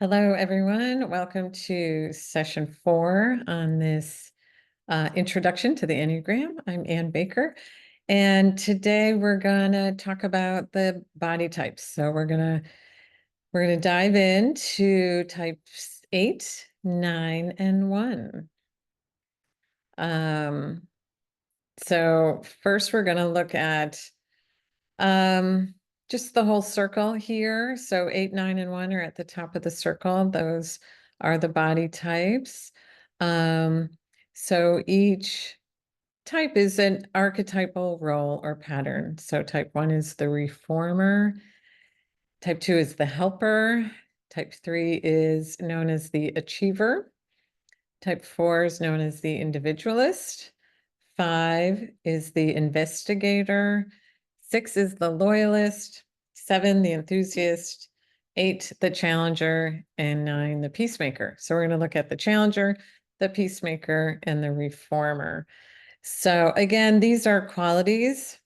Hello, everyone. Welcome to session 4 on this introduction to the Enneagram. I'm Ann Baker, and today we're gonna talk about the body types. So we're gonna dive into types 8, 9, and 1. Um, so first we're gonna look at just the whole circle here. So 8, 9, and 1 are at the top of the circle. Those are the body types. Um, so each type is an archetypal role or pattern. So type 1 is the reformer. Type 2 is the helper. Type 3 is known as the achiever. Type 4 is known as the individualist. 5 is the investigator. 6 is the loyalist. 7, the enthusiast. 8, the challenger. And 9, the peacemaker. So we're going to look at the challenger, the peacemaker, and the reformer. So again, these are qualities,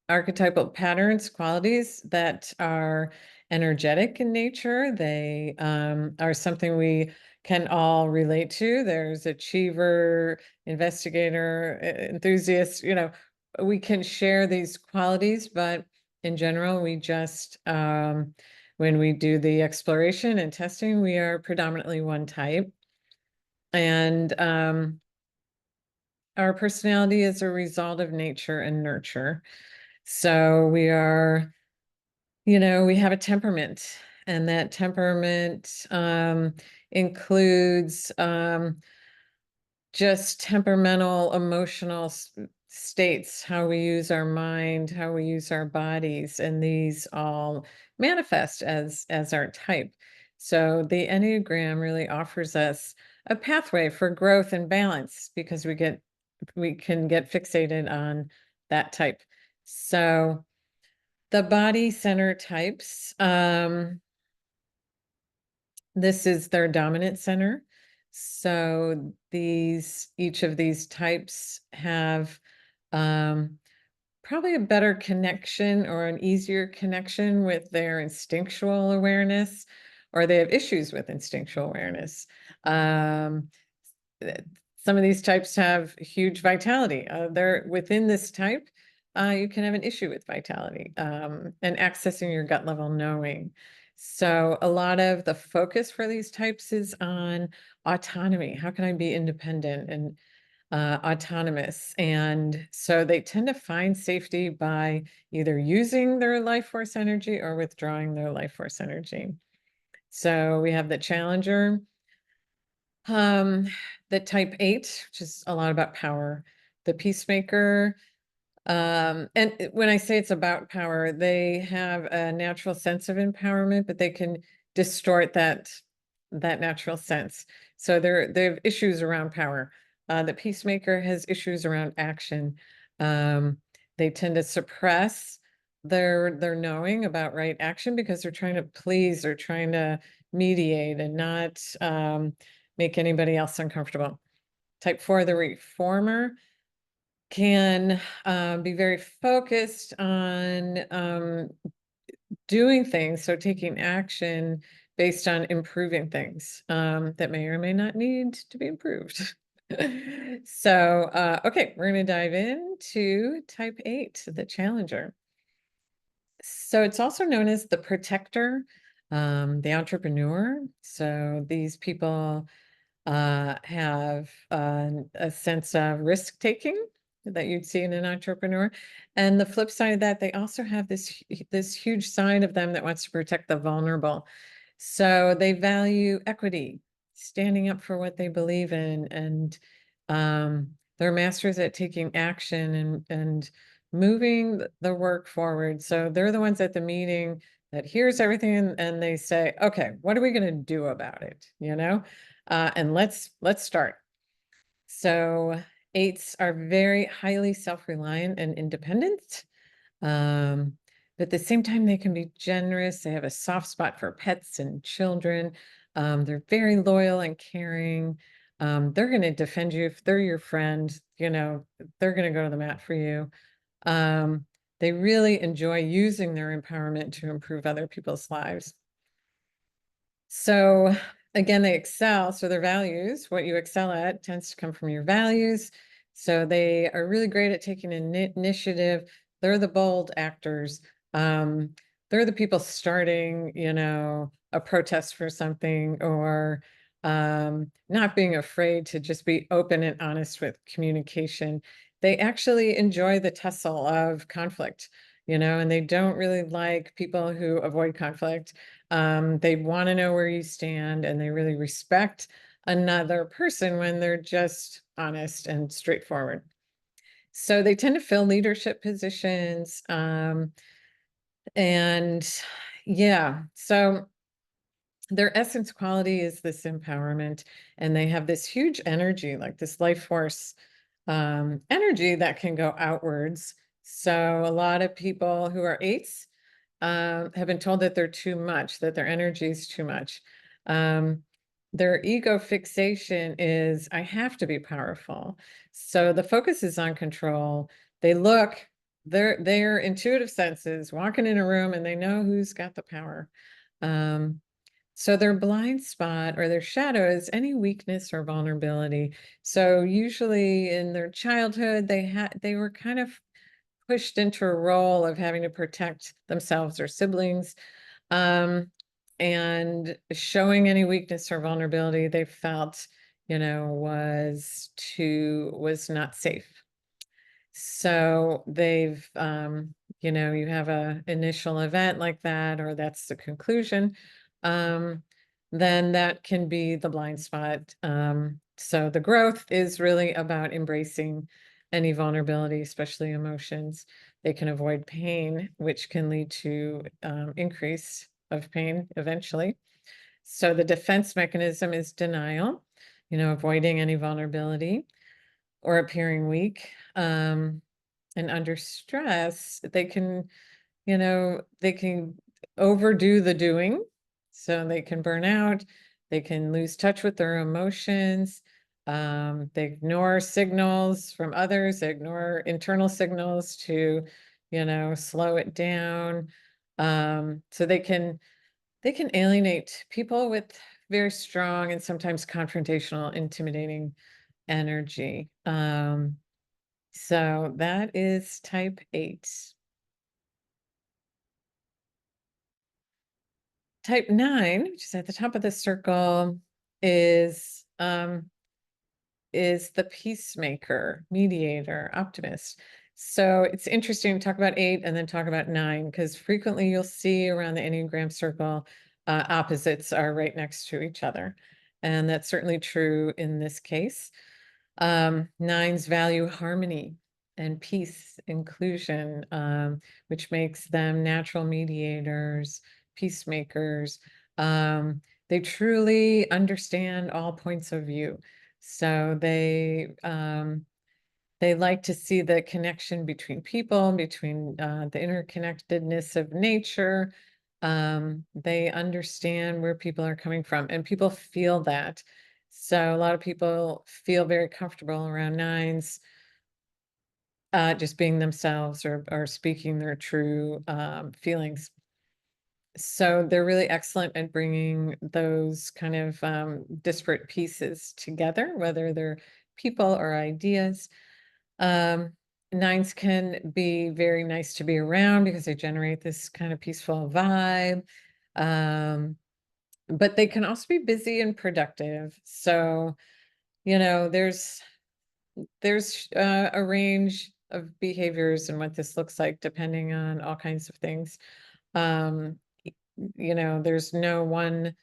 archetypal patterns, qualities that are energetic in nature. They are something we can all relate to. There's achiever, investigator, enthusiast, we can share these qualities, but in general, we just, when we do the exploration and testing, we are predominantly one type. And our personality is a result of nature and nurture. So we are, we have a temperament, and that temperament includes just temperamental, emotional states, how we use our mind, how we use our bodies, and these all manifest as our type. So the Enneagram really offers us a pathway for growth and balance because we can get fixated on that type. So the body center types, this is their dominant center. So each of these types have probably a better connection or an easier connection with their instinctual awareness, or they have issues with instinctual awareness. Some of these types have huge vitality. They're within this type, you can have an issue with vitality and accessing your gut level knowing. So a lot of the focus for these types is on autonomy. How can I be independent and autonomous? And so they tend to find safety by either using their life force energy or withdrawing their life force energy. So we have the challenger, the type 8, which is a lot about power, the peacemaker. And when I say it's about power, they have a natural sense of empowerment, but they can distort that natural sense. So they have issues around power. The peacemaker has issues around action. They tend to suppress their knowing about right action because they're trying to please or trying to mediate and not make anybody else uncomfortable. Type 4, the reformer, can be very focused on doing things, so taking action based on improving things that may or may not need to be improved. So, okay, we're going to dive into type 8, the challenger. So it's also known as the protector, the entrepreneur. So these people have a sense of risk taking that you'd see in an entrepreneur. And the flip side of that, they also have this huge side of them that wants to protect the vulnerable. So they value equity, standing up for what they believe in, and they're masters at taking action and moving the work forward. So they're the ones at the meeting that hears everything and they say, okay, what are we going to do about it? And let's start. So 8s are very highly self-reliant and independent. But at the same time, they can be generous. They have a soft spot for pets and children. They're very loyal and caring. They're going to defend you if they're your friend. They're going to go to the mat for you. They really enjoy using their empowerment to improve other people's lives. So again, they excel. So their values, what you excel at, tends to come from your values. So they are really great at taking initiative. They're the bold actors. They're the people starting, a protest for something, or not being afraid to just be open and honest with communication. They actually enjoy the tussle of conflict, and they don't really like people who avoid conflict. They want to know where you stand, and they really respect another person when they're just honest and straightforward. So they tend to fill leadership positions. And yeah, so their essence quality is this empowerment, and they have this huge energy, like this life force energy that can go outwards. So a lot of people who are eights have been told that they're too much, that their energy is too much. Their ego fixation is, I have to be powerful. So the focus is on control. They look, their intuitive senses walking in a room, and they know who's got the power. So their blind spot or their shadow is any weakness or vulnerability. So usually in their childhood, they were kind of pushed into a role of having to protect themselves or siblings. And showing any weakness or vulnerability they felt, was not safe. So they've, you have a initial event like that, or that's the conclusion, then that can be the blind spot. So the growth is really about embracing any vulnerability, especially emotions. They can avoid pain, which can lead to increase of pain eventually. So the defense mechanism is denial, avoiding any vulnerability or appearing weak. And under stress, they can overdo the doing. So they can burn out, they can lose touch with their emotions. They ignore signals from others, they ignore internal signals to, slow it down. So they can alienate people with very strong and sometimes confrontational, intimidating energy. So that is type 8. Type 9, which is at the top of the circle, is the peacemaker, mediator, optimist. So it's interesting to talk about 8 and then talk about 9, because frequently you'll see around the Enneagram circle, opposites are right next to each other. And that's certainly true in this case. Nines value harmony and peace, inclusion, which makes them natural mediators, peacemakers. They truly understand all points of view. So they like to see the connection between people, between the interconnectedness of nature. They understand where people are coming from, and people feel that. So a lot of people feel very comfortable around nines, just being themselves or speaking their true feelings. So they're really excellent at bringing those kind of disparate pieces together, whether they're people or ideas. Nines can be very nice to be around because they generate this kind of peaceful vibe. But they can also be busy and productive. So, there's a range of behaviors and what this looks like depending on all kinds of things. There's no one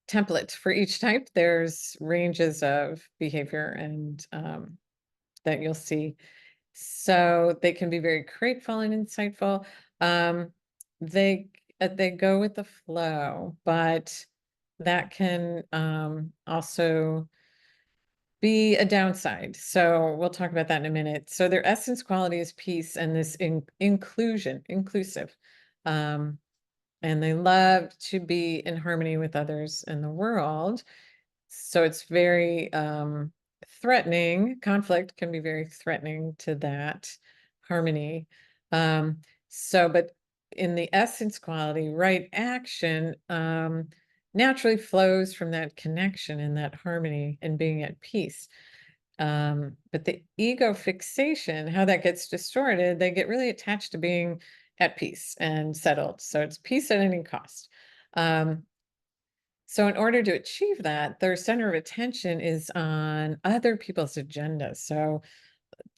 template for each type. There's ranges of behavior and that you'll see. So they can be very grateful and insightful. They go with the flow, but that can also be a downside. So we'll talk about that in a minute. So their essence quality is peace and this inclusive. And they love to be in harmony with others in the world. So it's very threatening. Conflict can be very threatening to that harmony. But in the essence quality, right action naturally flows from that connection and that harmony and being at peace. But the ego fixation, how that gets distorted, they get really attached to being at peace and settled. So it's peace at any cost. So in order to achieve that, their center of attention is on other people's agendas. So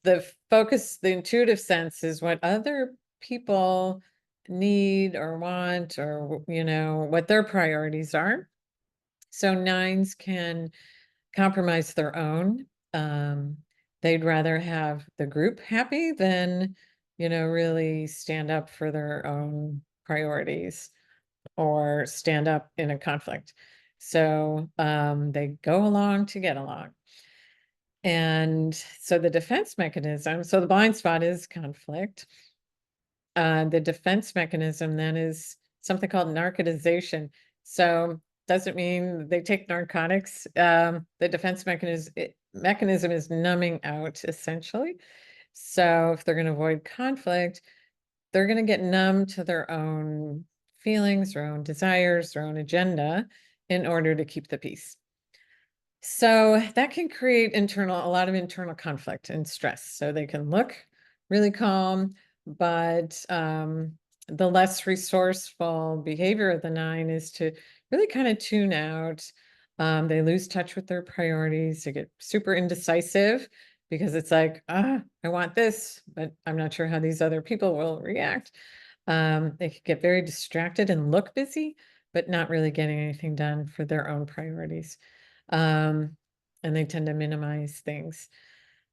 the focus, the intuitive sense is what other people need or want, or, what their priorities are. So nines can compromise their own. They'd rather have the group happy than, really stand up for their own priorities or stand up in a conflict. So they go along to get along. And so the defense mechanism, so the blind spot is conflict. The defense mechanism then is something called narcotization. So doesn't mean they take narcotics. The defense mechanism is numbing out, essentially. So if they're going to avoid conflict, they're going to get numb to their own feelings, their own desires, their own agenda in order to keep the peace. So that can create a lot of internal conflict and stress. So they can look really calm, but the less resourceful behavior of the nine is to really kind of tune out. They lose touch with their priorities. They get super indecisive because it's like, I want this, but I'm not sure how these other people will react. They could get very distracted and look busy, but not really getting anything done for their own priorities. And they tend to minimize things.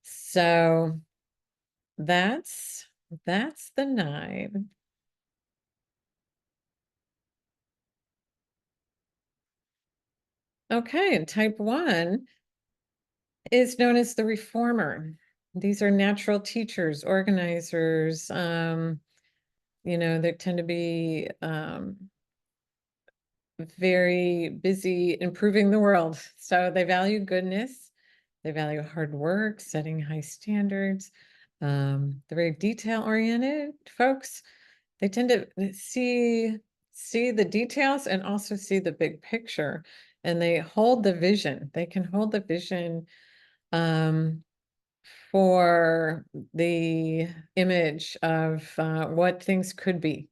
So that's the nine. Okay, and type 1 is known as the reformer. These are natural teachers, organizers, they tend to be very busy improving the world. So they value goodness, they value hard work, setting high standards. They're very detail-oriented folks. They tend to see the details and also see the big picture, and they hold the vision. They can hold the vision for the image of what things could be,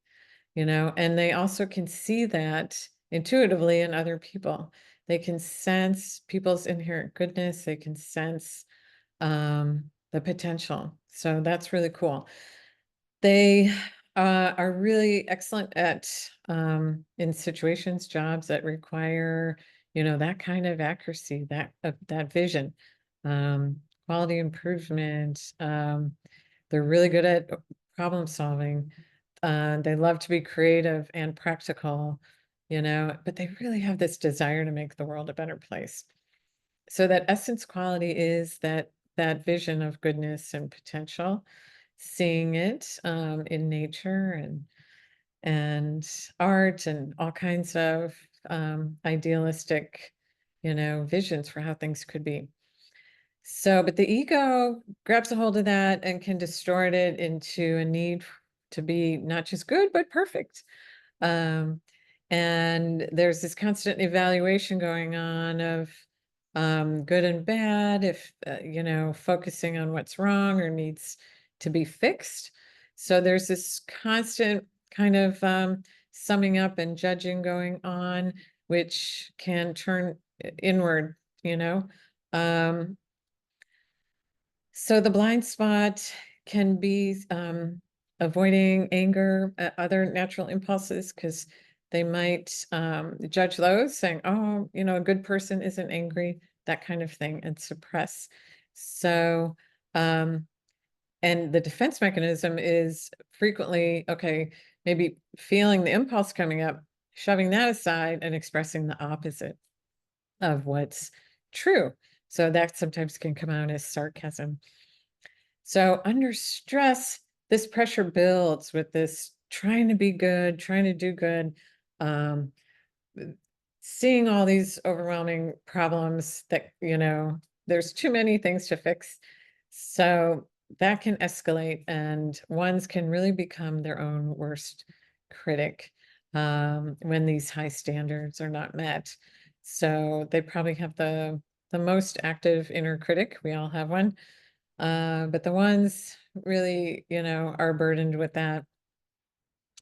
and they also can see that intuitively in other people. They can sense people's inherent goodness. They can sense the potential. So that's really cool. They are really excellent at in situations, jobs that require, that kind of accuracy, that vision, quality improvement. They're really good at problem solving. They love to be creative and practical, but they really have this desire to make the world a better place. So that essence quality is that vision of goodness and potential, seeing it in nature and art and all kinds of idealistic, visions for how things could be. So, but the ego grabs a hold of that and can distort it into a need to be not just good, but perfect. Um, and there's this constant evaluation going on of good and bad, if, focusing on what's wrong or needs to be fixed. So there's this constant kind of summing up and judging going on, which can turn inward, Um, so the blind spot can be avoiding anger, other natural impulses, because they might judge those, saying, oh, a good person isn't angry, that kind of thing, and suppress. So, and the defense mechanism is frequently, okay, maybe feeling the impulse coming up, shoving that aside and expressing the opposite of what's true. So that sometimes can come out as sarcasm. So under stress, this pressure builds with this trying to be good, trying to do good, seeing all these overwhelming problems that, there's too many things to fix. So that can escalate, and ones can really become their own worst critic when these high standards are not met. So they probably have the most active inner critic. We all have one. But the ones really, are burdened with that,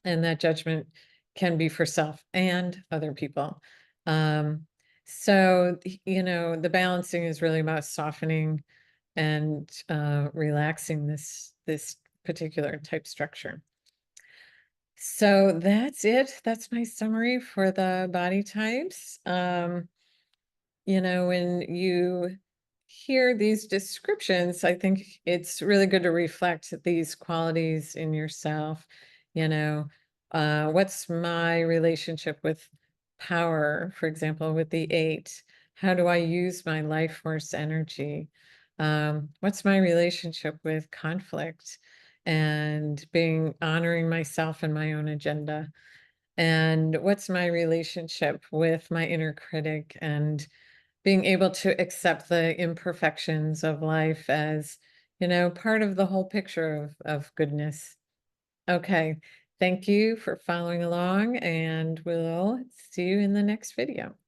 and that judgment can be for self and other people. Um, so, the balancing is really about softening and relaxing this particular type structure. So that's it. That's my summary for the body types. When you hear these descriptions, I think it's really good to reflect these qualities in yourself. What's my relationship with power, for example, with the 8? How do I use my life force energy? What's my relationship with conflict and honoring myself and my own agenda? And what's my relationship with my inner critic and being able to accept the imperfections of life as, part of the whole picture of goodness. Okay. Thank you for following along, and we'll see you in the next video.